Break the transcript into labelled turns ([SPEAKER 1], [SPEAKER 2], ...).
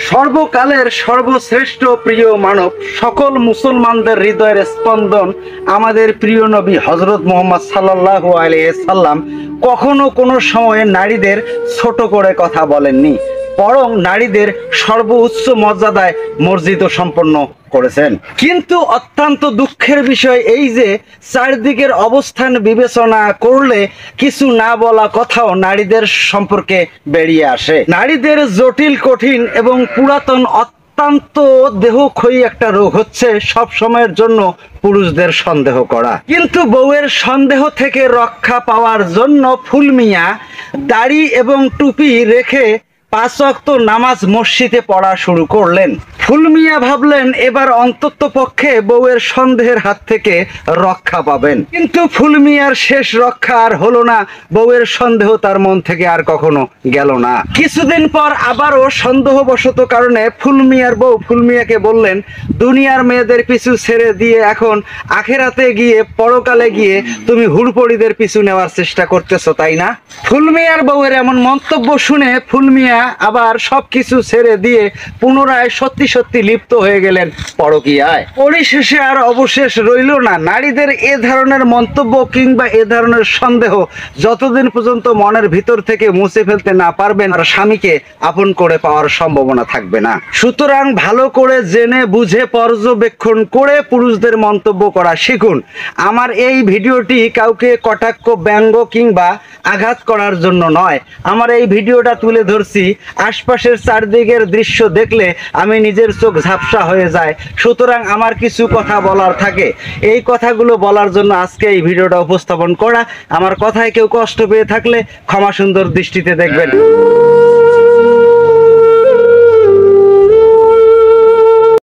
[SPEAKER 1] সর্বকালের সর্বশ্রেষ্ঠ প্রিয় মানব, সকল মুসলমানদের হৃদয়ের স্পন্দন আমাদের প্রিয় নবী হযরত মুহাম্মদ সাল্লাল্লাহু আলাইহি সাল্লাম কখনো কোনো সময়ে নারীদের ছোট করে কথা বলেননি, বরং নারীদের সর্বোচ্চ মর্যাদায় মর্জিত সম্পন্ন করেছেন। কিন্তু অত্যন্ত দুঃখের বিষয় এই যে চারদিকের অবস্থান বিবেচনা করলে কিছু না বলা কথাও নারীদের সম্পর্কে বেরিয়ে আসে। নারীদের জটিল, কঠিন এবং পুরাতন অত্যন্ত দেহক্ষয়ী একটা রোগ হচ্ছে সব সময়ের জন্য পুরুষদের সন্দেহ করা। কিন্তু বউয়ের সন্দেহ থেকে রক্ষা পাওয়ার জন্য ফুল মিয়া দাড়ি এবং টুপি রেখে 5 ওয়াক্ত নামাজ মসজিদে পড়া শুরু করলেন। ফুল মিয়া ভাবলেন এবার অন্তত পক্ষে বউয়ের সন্দেহের হাত থেকে রক্ষা পাবেন। কিন্তু ফুল মিয়ার শেষ রক্ষা আর হলো না, বউয়ের সন্দেহ তার মন থেকে আর কখনো গেল না। কিছুদিন পর আবারও সন্দেহবশত কারণে ফুল মিয়ার বউ ফুল মিয়াকে বললেন, দুনিয়ার মেয়েদের পিছু ছেড়ে দিয়ে এখন আখেরাতে গিয়ে, পরকালে গিয়ে তুমি হুড়পড়িদের পিছু নেওয়ার চেষ্টা করতেছো, তাই না? ফুল মিয়ার বউয়ের এমন মন্তব্য শুনে ফুল মিয়া আবার সবকিছু ছেড়ে দিয়ে পুনরায় সত্যি সত্যি লিপ্ত হয়ে গেলেন পরকীয়ায়। পরিশেষে আর অবশেষ রইল না, নারীদের এ ধরনের মন্তব্য কিংবা এ ধরনের সন্দেহ যতদিন পর্যন্ত মনের ভিতর থেকে মুছে ফেলতে না পারবেন, আর স্বামীকে আপন করে পাওয়ার সম্ভাবনা থাকবে না। সুতরাং ভালো করে জেনে বুঝে পর্যবেক্ষণ করে পুরুষদের মন্তব্য করা শিখুন। আমার এই ভিডিওটি কাউকে কটাক্ষ, ব্যঙ্গ কিংবা আঘাত করার জন্য নয়। আমার এই ভিডিওটা তুলে ধরছি, আশপাশের চারদিকের দৃশ্য দেখলে আমি নিজের চোখ ঝাপসা হয়ে যায়। সুতরাং আমার কিছু কথা বলার থাকে, এই কথাগুলো বলার জন্য আজকে এই ভিডিওটা উপস্থাপন করা। আমার কথায় কেউ কষ্ট পেয়ে থাকলে ক্ষমা সুন্দর দৃষ্টিতে দেখবেন।